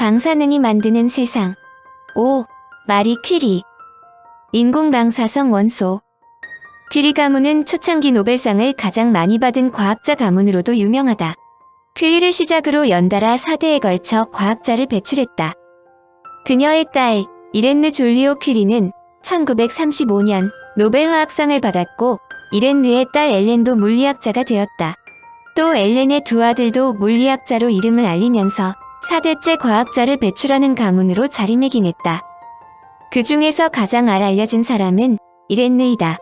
방사능이 만드는 세상. 5. 마리 퀴리. 인공 방사성 원소. 퀴리 가문은 초창기 노벨상을 가장 많이 받은 과학자 가문으로도 유명하다. 퀴리를 시작으로 연달아 4대에 걸쳐 과학자를 배출했다. 그녀의 딸 이렌느 졸리오 퀴리는 1935년 노벨 화학상을 받았고 이렌느의 딸 엘렌도 물리학자가 되었다. 또 엘렌의 두 아들도 물리학자로 이름을 알리면서 4대째 과학자를 배출하는 가문으로 자리매김했다. 그 중에서 가장 알려진 사람은 이렌느이다.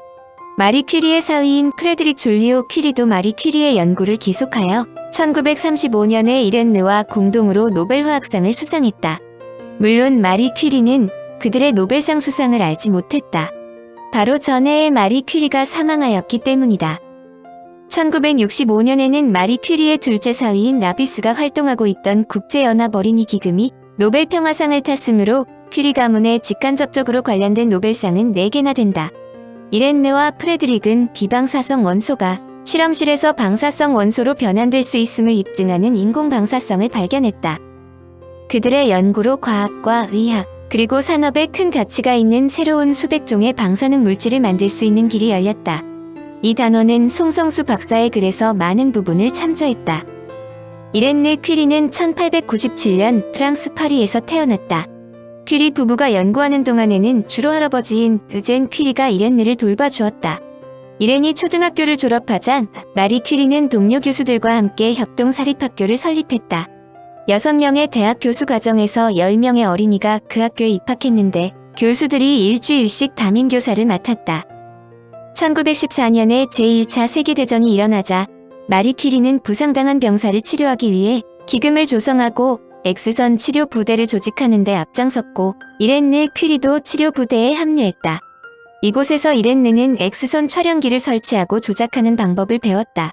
마리 퀴리의 사위인 프레드릭 졸리오 퀴리도 마리 퀴리의 연구를 계속하여 1935년에 이렌느와 공동으로 노벨 화학상을 수상했다. 물론 마리 퀴리는 그들의 노벨상 수상을 알지 못했다. 바로 전해에 마리 퀴리가 사망하였기 때문이다. 1965년에는 마리 퀴리의 둘째 사위인 라비스가 활동하고 있던 국제연합 어린이 기금이 노벨 평화상을 탔으므로 퀴리 가문에 직간접적으로 관련된 노벨상은 4개나 된다. 이렌느와 프레드릭은 비방사성 원소가 실험실에서 방사성 원소로 변환될 수 있음을 입증하는 인공 방사성을 발견했다. 그들의 연구로 과학과 의학, 그리고 산업에 큰 가치가 있는 새로운 수백 종의 방사능 물질을 만들 수 있는 길이 열렸다. 이 단원은 송성수 박사의 글에서 많은 부분을 참조했다. 이렌느 퀴리는 1897년 프랑스 파리에서 태어났다. 퀴리 부부가 연구하는 동안에는 주로 할아버지인 의젠 퀴리가 이렌느를 돌봐주었다. 이렌이 초등학교를 졸업하자 마리 퀴리는 동료 교수들과 함께 협동 사립학교를 설립했다. 6명의 대학 교수 과정에서 10명의 어린이가 그 학교에 입학했는데 교수들이 일주일씩 담임교사를 맡았다. 1914년에 제1차 세계대전이 일어나자 마리 퀴리는 부상당한 병사를 치료하기 위해 기금을 조성하고 X선 치료 부대를 조직하는 데 앞장섰고 이렌느 퀴리도 치료 부대에 합류했다. 이곳에서 이렌느는 X선 촬영기를 설치하고 조작하는 방법을 배웠다.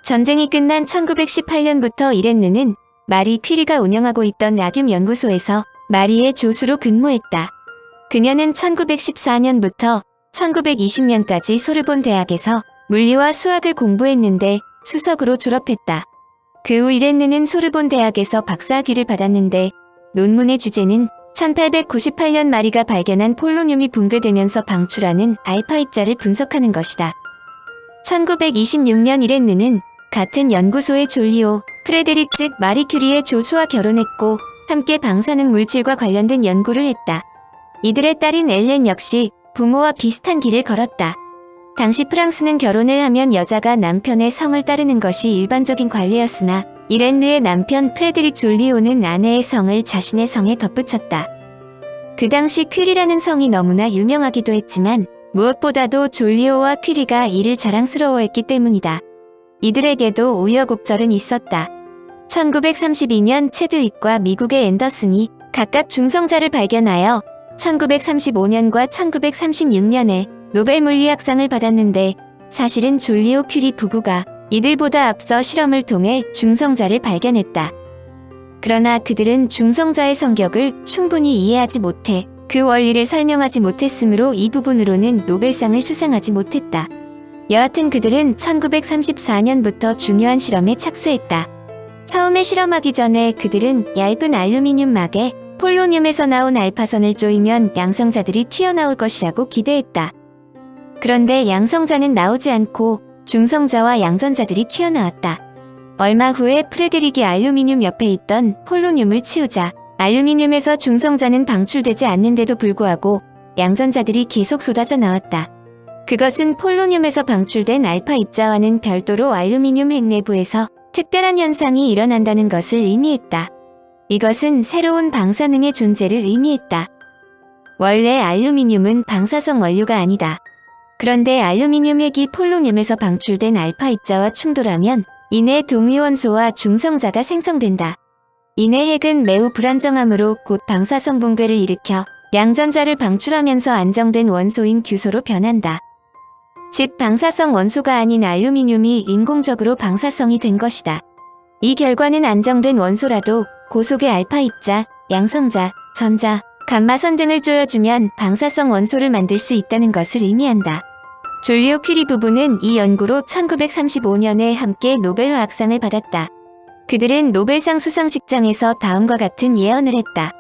전쟁이 끝난 1918년부터 이렌느는 마리 퀴리가 운영하고 있던 라듐 연구소에서 마리의 조수로 근무했다. 그녀는 1914년부터 1920년까지 소르본 대학에서 물리와 수학을 공부했는데 수석으로 졸업했다. 그 후 이렌느는 소르본 대학에서 박사학위를 받았는데 논문의 주제는 1898년 마리가 발견한 폴로늄이 붕괴되면서 방출하는 알파 입자를 분석하는 것이다. 1926년 이렌느는 같은 연구소의 졸리오, 프레데릭 즉 마리 퀴리의 조수와 결혼했고 함께 방사능 물질과 관련된 연구를 했다. 이들의 딸인 엘렌 역시 부모와 비슷한 길을 걸었다. 당시 프랑스는 결혼을 하면 여자가 남편의 성을 따르는 것이 일반적인 관례였으나 이렌느의 남편 프레드릭 졸리오는 아내의 성을 자신의 성에 덧붙였다. 그 당시 퀴리라는 성이 너무나 유명하기도 했지만 무엇보다도 졸리오와 퀴리가 이를 자랑스러워했기 때문이다. 이들에게도 우여곡절은 있었다. 1932년 체드윅과 미국의 앤더슨이 각각 중성자를 발견하여 1935년과 1936년에 노벨 물리학상을 받았는데 사실은 졸리오 퀴리 부부가 이들보다 앞서 실험을 통해 중성자를 발견했다. 그러나 그들은 중성자의 성격을 충분히 이해하지 못해 그 원리를 설명하지 못했으므로 이 부분으로는 노벨상을 수상하지 못했다. 여하튼 그들은 1934년부터 중요한 실험에 착수했다. 처음에 실험하기 전에 그들은 얇은 알루미늄 막에 폴로늄에서 나온 알파선을 조이면 양성자들이 튀어나올 것이라고 기대했다. 그런데 양성자는 나오지 않고 중성자와 양전자들이 튀어나왔다. 얼마 후에 프레드릭이 알루미늄 옆에 있던 폴로늄을 치우자 알루미늄에서 중성자는 방출되지 않는데도 불구하고 양전자들이 계속 쏟아져 나왔다. 그것은 폴로늄에서 방출된 알파 입자와는 별도로 알루미늄 핵 내부에서 특별한 현상이 일어난다는 것을 의미했다. 이것은 새로운 방사능의 존재를 의미했다. 원래 알루미늄은 방사성 원료가 아니다. 그런데 알루미늄 핵이 폴로늄에서 방출된 알파 입자와 충돌하면 이내 동위원소와 중성자가 생성된다. 이내 핵은 매우 불안정하므로 곧 방사성 붕괴를 일으켜 양전자를 방출하면서 안정된 원소인 규소로 변한다. 즉 방사성 원소가 아닌 알루미늄이 인공적으로 방사성이 된 것이다. 이 결과는 안정된 원소라도 고속의 알파 입자, 양성자, 전자, 감마선 등을 조여주면 방사성 원소를 만들 수 있다는 것을 의미한다. 졸리오 퀴리 부부는 이 연구로 1935년에 함께 노벨 화학상을 받았다. 그들은 노벨상 수상식장에서 다음과 같은 예언을 했다.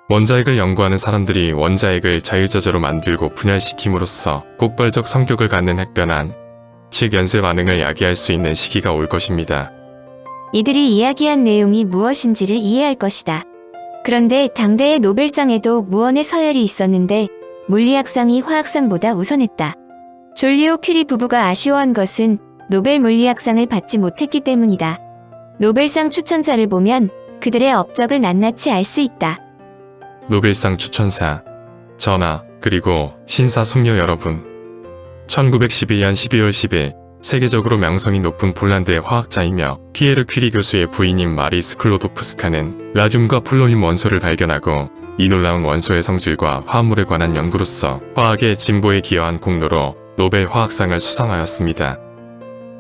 원자핵을 연구하는 사람들이 원자핵을 자유자재로 만들고 분열시킴으로써 폭발적 성격을 갖는 핵변환, 즉 연쇄 반응을 야기할 수 있는 시기가 올 것입니다. 이들이 이야기한 내용이 무엇인지를 이해할 것이다. 그런데 당대의 노벨상에도 무언의 서열이 있었는데 물리학상이 화학상보다 우선했다. 졸리오 퀴리 부부가 아쉬워한 것은 노벨 물리학상을 받지 못했기 때문이다. 노벨상 추천사를 보면 그들의 업적을 낱낱이 알 수 있다. 노벨상 추천사, 전하, 그리고 심사숙녀 여러분. 1911년 12월 10일 세계적으로 명성이 높은 폴란드의 화학자이며 피에르 퀴리 교수의 부인인 마리 스클로도프스카는 라듐과 폴로늄 원소를 발견하고 이 놀라운 원소의 성질과 화합물에 관한 연구로서 화학의 진보에 기여한 공로로 노벨 화학상을 수상하였습니다.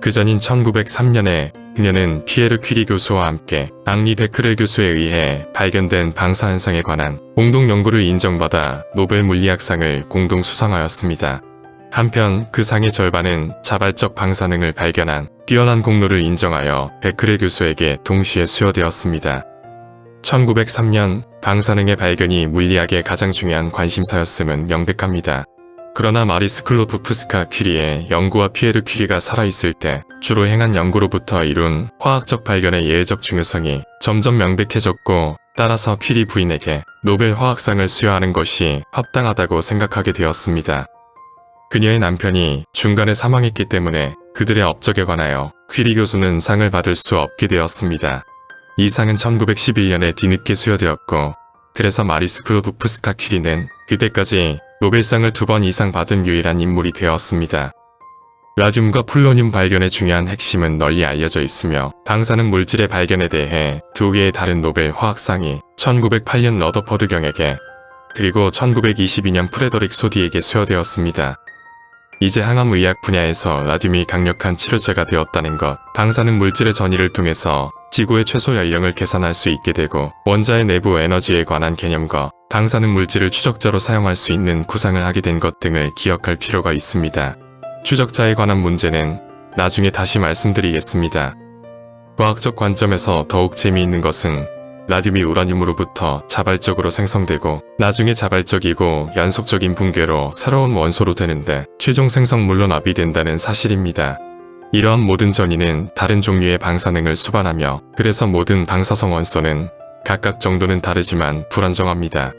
그 전인 1903년에 그녀는 피에르 퀴리 교수와 함께 앙리 베크렐 교수에 의해 발견된 방사현상에 관한 공동 연구를 인정받아 노벨 물리학상을 공동 수상하였습니다. 한편 그 상의 절반은 자발적 방사능을 발견한 뛰어난 공로를 인정하여 베크렐 교수에게 동시에 수여되었습니다. 1903년 방사능의 발견이 물리학의 가장 중요한 관심사였음은 명백합니다. 그러나 마리 스클로도프스카 퀴리의 연구와 피에르 퀴리가 살아있을 때 주로 행한 연구로부터 이룬 화학적 발견의 예외적 중요성이 점점 명백해졌고 따라서 퀴리 부인에게 노벨 화학상을 수여하는 것이 합당하다고 생각하게 되었습니다. 그녀의 남편이 중간에 사망했기 때문에 그들의 업적에 관하여 퀴리 교수는 상을 받을 수 없게 되었습니다. 이 상은 1911년에 뒤늦게 수여되었고 그래서 마리 스클로도프스카 퀴리는 그때까지 노벨상을 2번 이상 받은 유일한 인물이 되었습니다. 라듐과 폴로늄 발견의 중요한 핵심은 널리 알려져 있으며 방사능 물질의 발견에 대해 2개의 다른 노벨 화학상이 1908년 러더퍼드 경에게 그리고 1922년 프레더릭 소디에게 수여되었습니다. 이제 항암의학 분야에서 라듐이 강력한 치료제가 되었다는 것, 방사능 물질의 전이를 통해서 지구의 최소 연령을 계산할 수 있게 되고 원자의 내부 에너지에 관한 개념과 방사능 물질을 추적자로 사용할 수 있는 구상을 하게 된 것 등을 기억할 필요가 있습니다. 추적자에 관한 문제는 나중에 다시 말씀드리겠습니다. 과학적 관점에서 더욱 재미있는 것은 라듐이 우라늄으로부터 자발적으로 생성되고 나중에 자발적이고 연속적인 붕괴로 새로운 원소로 되는데 최종 생성물로 납입된다는 사실입니다. 이러한 모든 전이는 다른 종류의 방사능을 수반하며 그래서 모든 방사성 원소는 각각 정도는 다르지만 불안정합니다.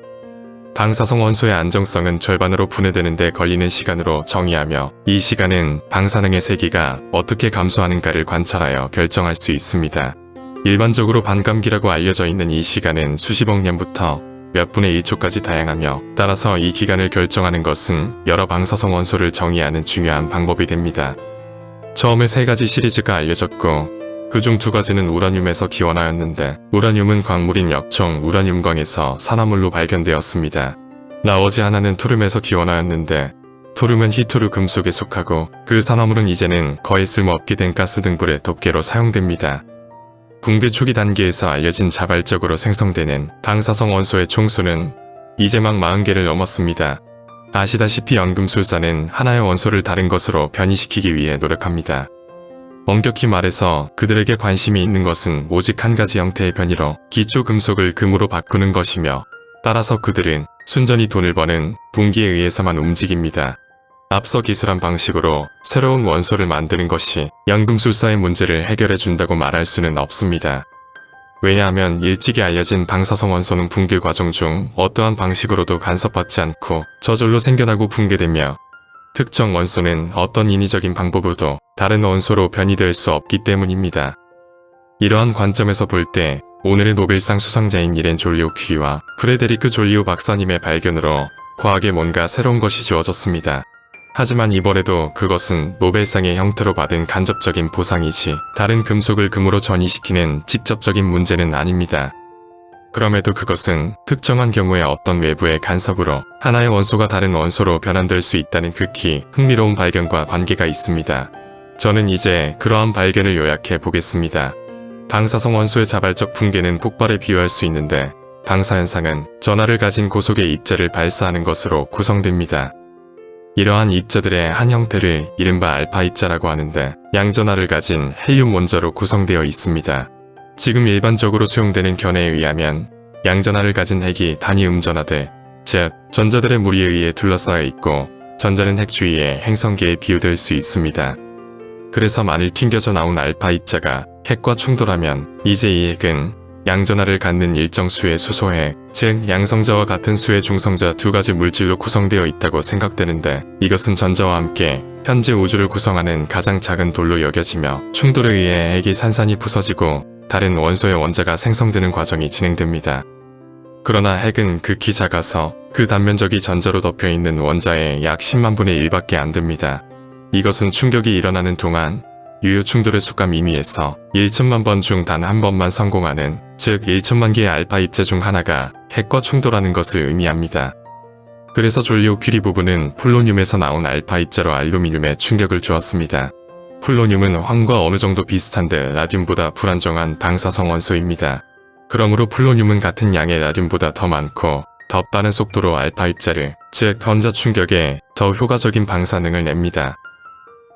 방사성 원소의 안정성은 절반으로 분해되는 데 걸리는 시간으로 정의하며 이 시간은 방사능의 세기가 어떻게 감소하는가를 관찰하여 결정할 수 있습니다. 일반적으로 반감기라고 알려져 있는 이 시간은 수십억 년부터 몇 분의 1초까지 다양하며 따라서 이 기간을 결정하는 것은 여러 방사성 원소를 정의하는 중요한 방법이 됩니다. 처음에 3가지 시리즈가 알려졌고 그중 2가지는 우라늄에서 기원하였는데 우라늄은 광물인 역청 우라늄광에서 산화물로 발견되었습니다. 나머지 하나는 토륨에서 기원하였는데 토륨은 히토류 금속에 속하고 그 산화물은 이제는 거의 쓸모없게 된 가스 등불의 덮개로 사용됩니다. 붕괴 초기 단계에서 알려진 자발적으로 생성되는 방사성 원소의 총수는 이제 막 40개를 넘었습니다. 아시다시피 연금술사는 하나의 원소를 다른 것으로 변이시키기 위해 노력합니다. 엄격히 말해서 그들에게 관심이 있는 것은 오직 한 가지 형태의 변이로 기초 금속을 금으로 바꾸는 것이며 따라서 그들은 순전히 돈을 버는 분기에 의해서만 움직입니다. 앞서 기술한 방식으로 새로운 원소를 만드는 것이 연금술사의 문제를 해결해 준다고 말할 수는 없습니다. 왜냐하면 일찍이 알려진 방사성 원소는 붕괴 과정 중 어떠한 방식으로도 간섭받지 않고 저절로 생겨나고 붕괴되며 특정 원소는 어떤 인위적인 방법으로도 다른 원소로 변이될 수 없기 때문입니다. 이러한 관점에서 볼 때 오늘의 노벨상 수상자인 이렌 졸리오 퀴리와 프레데리크 졸리오 박사님의 발견으로 과학에 뭔가 새로운 것이 주어졌습니다. 하지만 이번에도 그것은 노벨상의 형태로 받은 간접적인 보상이지 다른 금속을 금으로 전이시키는 직접적인 문제는 아닙니다. 그럼에도 그것은 특정한 경우에 어떤 외부의 간섭으로 하나의 원소가 다른 원소로 변환될 수 있다는 극히 흥미로운 발견과 관계가 있습니다. 저는 이제 그러한 발견을 요약해 보겠습니다. 방사성 원소의 자발적 붕괴는 폭발에 비유할 수 있는데 방사현상은 전하를 가진 고속의 입자를 발사하는 것으로 구성됩니다. 이러한 입자들의 한 형태를 이른바 알파 입자라고 하는데 양전하를 가진 헬륨 원자로 구성되어 있습니다. 지금 일반적으로 수용되는 견해에 의하면 양전하를 가진 핵이 단위 음전하들, 즉 전자들의 무리에 의해 둘러싸여 있고 전자는 핵 주위의 행성계에 비유될 수 있습니다. 그래서 만일 튕겨져 나온 알파 입자가 핵과 충돌하면 이제 이 핵은 양전하를 갖는 일정 수의 수소핵, 즉 양성자와 같은 수의 중성자 두 가지 물질로 구성되어 있다고 생각되는데, 이것은 전자와 함께 현재 우주를 구성하는 가장 작은 돌로 여겨지며 충돌에 의해 핵이 산산이 부서지고 다른 원소의 원자가 생성되는 과정이 진행됩니다. 그러나 핵은 극히 작아서 그 단면적이 전자로 덮여있는 원자의 약 10만 분의 1밖에 안 됩니다. 이것은 충격이 일어나는 동안 유효 충돌의 수가 미미해서 1천만 번 중 단 한 번만 성공하는, 즉 1천만 개의 알파 입자 중 하나가 핵과 충돌하는 것을 의미합니다. 그래서 졸리오 퀴리 부부는 폴로늄에서 나온 알파 입자로 알루미늄에 충격을 주었습니다. 폴로늄은 황과 어느 정도 비슷한데 라듐보다 불안정한 방사성 원소입니다. 그러므로 폴로늄은 같은 양의 라듐보다 더 많고 더 빠른 속도로 알파 입자를, 즉 전자 충격에 더 효과적인 방사능을 냅니다.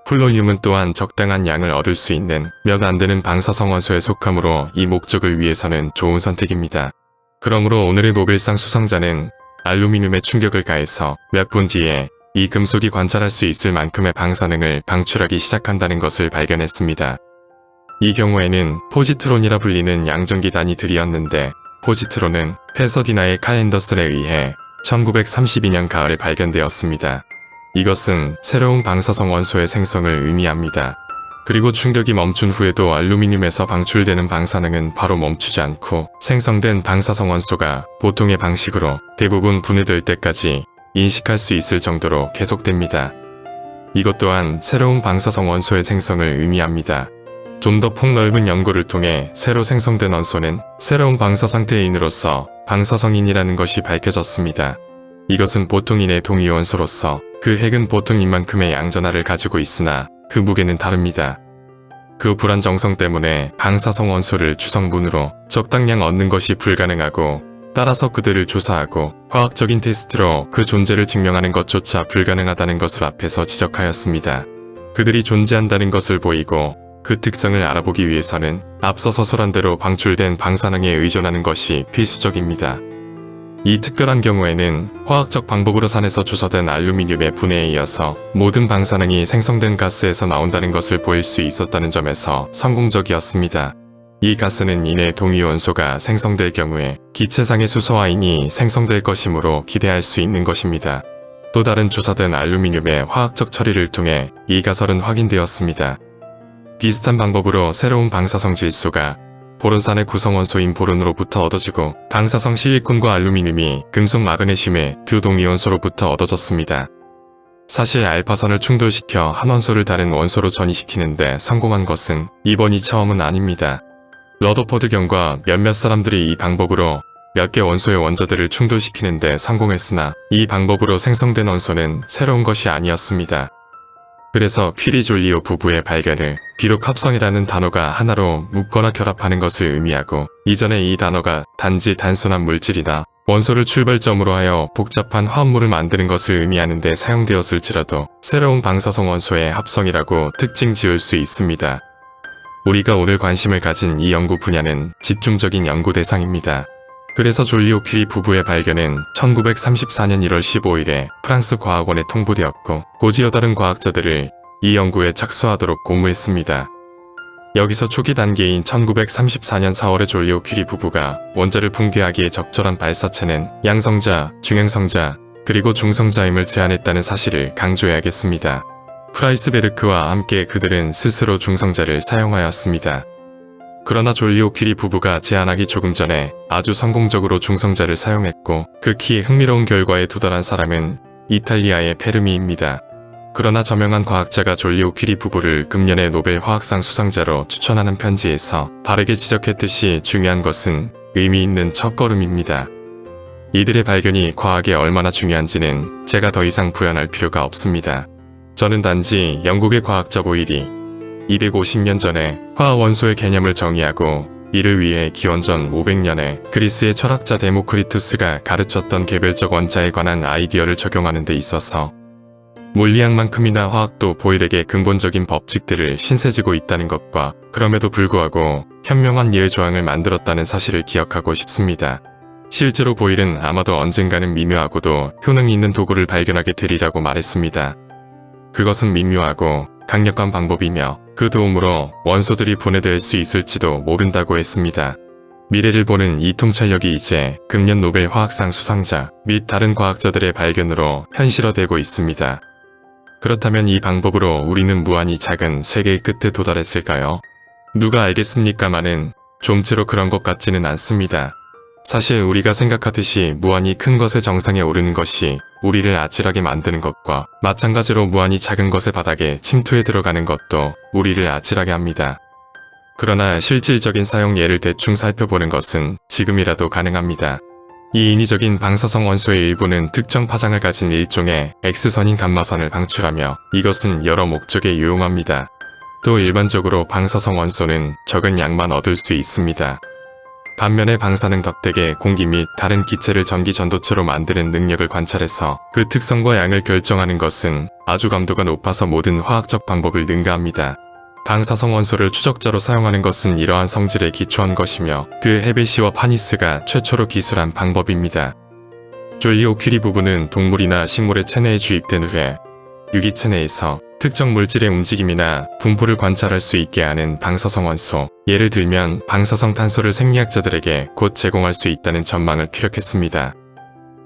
폴로늄은 또한 적당한 양을 얻을 수 있는 몇 안 되는 방사성 원소에 속하므로 이 목적을 위해서는 좋은 선택입니다. 그러므로 오늘의 노벨상 수상자는 알루미늄에 충격을 가해서 몇 분 뒤에 이 금속이 관찰할 수 있을 만큼의 방사능을 방출하기 시작한다는 것을 발견했습니다. 이 경우에는 포지트론이라 불리는 양전기 단위들이었는데, 포지트론은 패서디나의 칼 앤더슨에 의해 1932년 가을에 발견되었습니다. 이것은 새로운 방사성 원소의 생성을 의미합니다. 그리고 충격이 멈춘 후에도 알루미늄에서 방출되는 방사능은 바로 멈추지 않고 생성된 방사성 원소가 보통의 방식으로 대부분 분해될 때까지 인식할 수 있을 정도로 계속됩니다. 이것 또한 새로운 방사성 원소의 생성을 의미합니다. 좀 더 폭넓은 연구를 통해 새로 생성된 원소는 새로운 방사 상태인으로서 방사성인이라는 것이 밝혀졌습니다. 이것은 보통인의 동위 원소로서 그 핵은 보통인만큼의 양전하를 가지고 있으나 그 무게는 다릅니다. 그 불안정성 때문에 방사성 원소를 주성분으로 적당량 얻는 것이 불가능하고, 따라서 그들을 조사하고 화학적인 테스트로 그 존재를 증명하는 것조차 불가능하다는 것을 앞에서 지적하였습니다. 그들이 존재한다는 것을 보이고 그 특성을 알아보기 위해서는 앞서 서술한 대로 방출된 방사능에 의존하는 것이 필수적입니다. 이 특별한 경우에는 화학적 방법으로 산에서 주서된 알루미늄의 분해에 이어서 모든 방사능이 생성된 가스에서 나온다는 것을 보일 수 있었다는 점에서 성공적이었습니다. 이 가스는 이내 동위 원소가 생성될 경우에 기체상의 수소화인이 생성될 것이므로 기대할 수 있는 것입니다. 또 다른 주서된 알루미늄의 화학적 처리를 통해 이 가설은 확인되었습니다. 비슷한 방법으로 새로운 방사성 질소가 보론산의 구성원소인 보론으로부터 얻어지고, 방사성 실리콘과 알루미늄이 금속 마그네슘의 두 동위 원소로부터 얻어졌습니다. 사실 알파선을 충돌시켜 한 원소를 다른 원소로 전이시키는데 성공한 것은 이번이 처음은 아닙니다. 러더포드 경과 몇몇 사람들이 이 방법으로 몇 개 원소의 원자들을 충돌시키는데 성공했으나 이 방법으로 생성된 원소는 새로운 것이 아니었습니다. 그래서 퀴리 졸리오 부부의 발견을 비록 합성이라는 단어가 하나로 묶거나 결합하는 것을 의미하고, 이전에 이 단어가 단지 단순한 물질이나 원소를 출발점으로 하여 복잡한 화합물을 만드는 것을 의미하는 데 사용되었을지라도 새로운 방사성 원소의 합성이라고 특징 지을 수 있습니다. 우리가 오늘 관심을 가진 이 연구 분야는 집중적인 연구 대상입니다. 그래서 졸리오 퀴리 부부의 발견은 1934년 1월 15일에 프랑스 과학원에 통보되었고, 고지여 다른 과학자들을 이 연구에 착수하도록 고무했습니다. 여기서 초기 단계인 1934년 4월에 졸리오 퀴리 부부가 원자를 붕괴하기에 적절한 발사체는 양성자, 중행성자, 그리고 중성자임을 제안했다는 사실을 강조해야겠습니다. 프라이스베르크와 함께 그들은 스스로 중성자를 사용하였습니다. 그러나 졸리오 퀴리 부부가 제안하기 조금 전에 아주 성공적으로 중성자를 사용했고, 극히 흥미로운 결과에 도달한 사람은 이탈리아의 페르미입니다. 그러나 저명한 과학자가 졸리오 퀴리 부부를 금년의 노벨 화학상 수상자로 추천하는 편지에서 바르게 지적했듯이 중요한 것은 의미 있는 첫걸음입니다. 이들의 발견이 과학에 얼마나 중요한지는 제가 더 이상 부연할 필요가 없습니다. 저는 단지 영국의 과학자 보일이 250년 전에 화학원소의 개념을 정의하고 이를 위해 기원전 500년에 그리스의 철학자 데모크리투스가 가르쳤던 개별적 원자에 관한 아이디어를 적용하는 데 있어서 물리학만큼이나 화학도 보일에게 근본적인 법칙들을 신세지고 있다는 것과, 그럼에도 불구하고 현명한 예외 조항을 만들었다는 사실을 기억하고 싶습니다. 실제로 보일은 아마도 언젠가는 미묘하고도 효능 있는 도구를 발견하게 되리라고 말했습니다. 그것은 미묘하고 강력한 방법이며 그 도움으로 원소들이 분해될 수 있을지도 모른다고 했습니다. 미래를 보는 이 통찰력이 이제 금년 노벨 화학상 수상자 및 다른 과학자들의 발견으로 현실화되고 있습니다. 그렇다면 이 방법으로 우리는 무한히 작은 세계의 끝에 도달했을까요? 누가 알겠습니까마는 좀채로 그런 것 같지는 않습니다. 사실 우리가 생각하듯이 무한히 큰 것의 정상에 오르는 것이 우리를 아찔하게 만드는 것과 마찬가지로 무한히 작은 것의 바닥에 침투해 들어가는 것도 우리를 아찔하게 합니다. 그러나 실질적인 사용 예를 대충 살펴보는 것은 지금이라도 가능합니다. 이 인위적인 방사성 원소의 일부는 특정 파장을 가진 일종의 X선인 감마선을 방출하며 이것은 여러 목적에 유용합니다. 또 일반적으로 방사성 원소는 적은 양만 얻을 수 있습니다. 반면에 방사능 덕택에 공기 및 다른 기체를 전기 전도체로 만드는 능력을 관찰해서 그 특성과 양을 결정하는 것은 아주 감도가 높아서 모든 화학적 방법을 능가합니다. 방사성 원소를 추적자로 사용하는 것은 이러한 성질에 기초한 것이며 그 헤베시와 파니스가 최초로 기술한 방법입니다. 졸리오 퀴리 부부는 동물이나 식물의 체내에 주입된 후에 유기체내에서 특정 물질의 움직임이나 분포를 관찰할 수 있게 하는 방사성 원소, 예를 들면 방사성 탄소를 생리학자들에게 곧 제공할 수 있다는 전망을 피력했습니다.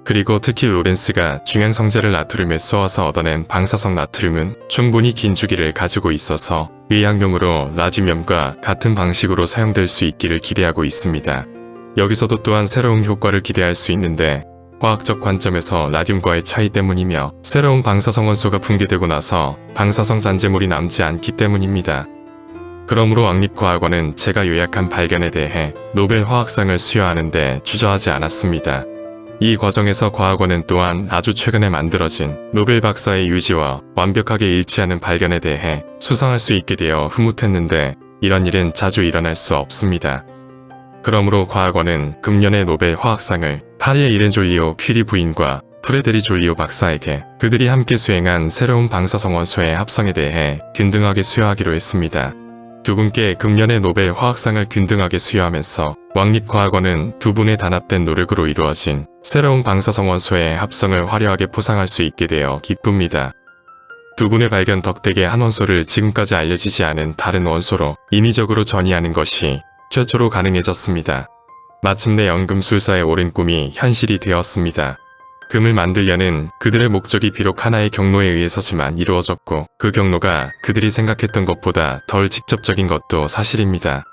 그리고 특히 로렌스가 중양성제를 나트륨에 쏘아서 얻어낸 방사성 나트륨은 충분히 긴 주기를 가지고 있어서 의학용으로 라듐염과 같은 방식으로 사용될 수 있기를 기대하고 있습니다. 여기서도 또한 새로운 효과를 기대할 수 있는데 화학적 관점에서 라듐과의 차이 때문이며 새로운 방사성 원소가 붕괴되고 나서 방사성 잔재물이 남지 않기 때문입니다. 그러므로 왕립과학원은 제가 요약한 발견에 대해 노벨 화학상을 수여하는데 주저하지 않았습니다. 이 과정에서 과학원은 또한 아주 최근에 만들어진 노벨 박사의 유지와 완벽하게 일치하는 발견에 대해 수상할 수 있게 되어 흐뭇했는데 이런 일은 자주 일어날 수 없습니다. 그러므로 과학원은 금년의 노벨 화학상을 파리의 이렌 졸리오 퀴리 부인과 프레데리 졸리오 박사에게 그들이 함께 수행한 새로운 방사성 원소의 합성에 대해 균등하게 수여하기로 했습니다. 두 분께 금년의 노벨 화학상을 균등하게 수여하면서 왕립과학원은 두 분의 단합된 노력으로 이루어진 새로운 방사성 원소의 합성을 화려하게 포상할 수 있게 되어 기쁩니다. 두 분의 발견 덕택에 한 원소를 지금까지 알려지지 않은 다른 원소로 인위적으로 전이하는 것이 최초로 가능해졌습니다. 마침내 연금술사의 오랜 꿈이 현실이 되었습니다. 금을 만들려는 그들의 목적이 비록 하나의 경로에 의해서지만 이루어졌고 그 경로가 그들이 생각했던 것보다 덜 직접적인 것도 사실입니다.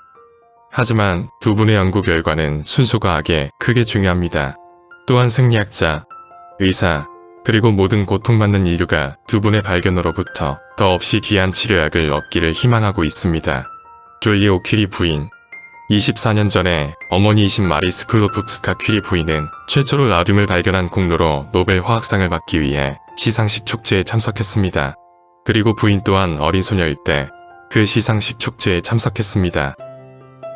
하지만 두 분의 연구 결과는 순수과학에 크게 중요합니다. 또한 생리학자, 의사, 그리고 모든 고통받는 인류가 두 분의 발견으로부터 더없이 귀한 치료약을 얻기를 희망하고 있습니다. 졸리오 퀴리 부인 24년 전에 어머니이신 마리 스클로프스카 퀴리 부인은 최초로 라듐을 발견한 공로로 노벨 화학상을 받기 위해 시상식 축제에 참석했습니다. 그리고 부인 또한 어린 소녀일 때 그 시상식 축제에 참석했습니다.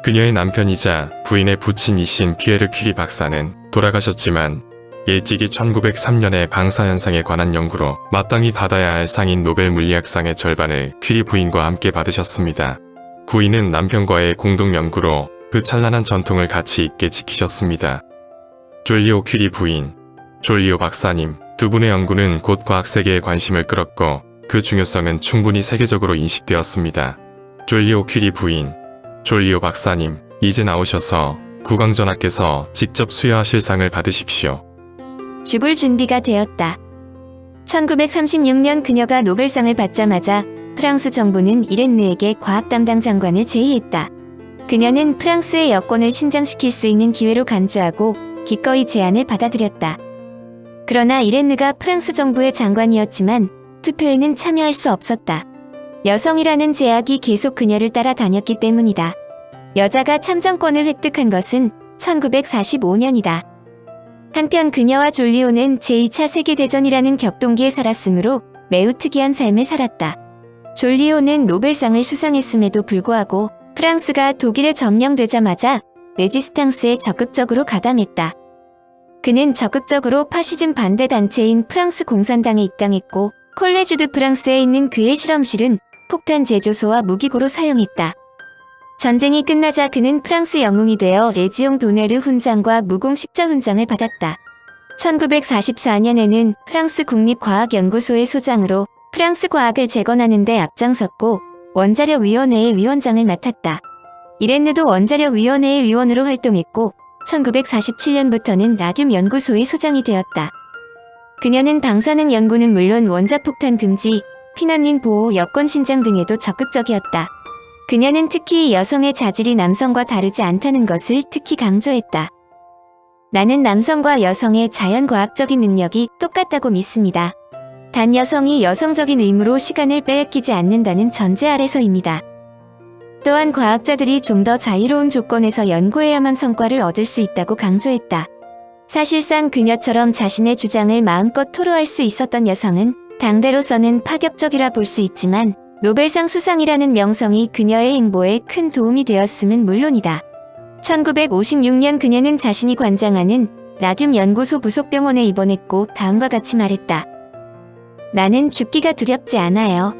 그녀의 남편이자 부인의 부친이신 피에르 퀴리 박사는 돌아가셨지만 일찍이 1903년에 방사현상에 관한 연구로 마땅히 받아야 할 상인 노벨 물리학상의 절반을 퀴리 부인과 함께 받으셨습니다. 부인은 남편과의 공동 연구로 그 찬란한 전통을 가치 있게 지키셨습니다. 졸리오 퀴리 부인, 졸리오 박사님, 두 분의 연구는 곧 과학 세계에 관심을 끌었고 그 중요성은 충분히 세계적으로 인식되었습니다. 졸리오 퀴리 부인, 졸리오 박사님, 이제 나오셔서 국왕전하께서 직접 수여하실 상을 받으십시오. 죽을 준비가 되었다. 1936년 그녀가 노벨상을 받자마자 프랑스 정부는 이렌느에게 과학 담당 장관을 제의했다. 그녀는 프랑스의 여권을 신장시킬 수 있는 기회로 간주하고 기꺼이 제안을 받아들였다. 그러나 이렌느가 프랑스 정부의 장관이었지만 투표에는 참여할 수 없었다. 여성이라는 제약이 계속 그녀를 따라다녔기 때문이다. 여자가 참정권을 획득한 것은 1945년이다. 한편 그녀와 졸리오는 제2차 세계대전이라는 격동기에 살았으므로 매우 특이한 삶을 살았다. 졸리오는 노벨상을 수상했음에도 불구하고 프랑스가 독일에 점령되자마자 레지스탕스에 적극적으로 가담했다. 그는 적극적으로 파시즘 반대 단체인 프랑스 공산당에 입당했고 콜레주 드 프랑스에 있는 그의 실험실은 폭탄 제조소와 무기고로 사용했다. 전쟁이 끝나자 그는 프랑스 영웅이 되어 레지옹 도네르 훈장과 무공 십자 훈장을 받았다. 1944년에는 프랑스 국립과학연구소의 소장으로 프랑스 과학을 재건하는 데 앞장섰고 원자력위원회의 위원장을 맡았다. 이렌느도 원자력위원회의 위원으로 활동했고 1947년부터는 라듐 연구소의 소장이 되었다. 그녀는 방사능 연구는 물론 원자폭탄 금지, 피난민 보호, 여권 신장 등에도 적극적이었다. 그녀는 특히 여성의 자질이 남성과 다르지 않다는 것을 특히 강조했다. 나는 남성과 여성의 자연과학적인 능력이 똑같다고 믿습니다. 단 여성이 여성적인 의무로 시간을 빼앗기지 않는다는 전제 아래서입니다. 또한 과학자들이 좀 더 자유로운 조건에서 연구해야만 성과를 얻을 수 있다고 강조했다. 사실상 그녀처럼 자신의 주장을 마음껏 토로할 수 있었던 여성은 당대로서는 파격적이라 볼 수 있지만 노벨상 수상이라는 명성이 그녀의 행보에 큰 도움이 되었음은 물론이다. 1956년 그녀는 자신이 관장하는 라듐 연구소 부속병원에 입원했고 다음과 같이 말했다. 나는 죽기가 두렵지 않아요.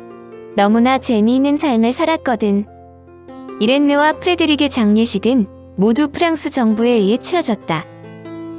너무나 재미있는 삶을 살았거든. 이렌느와 프레드릭의 장례식은 모두 프랑스 정부에 의해 치러졌다.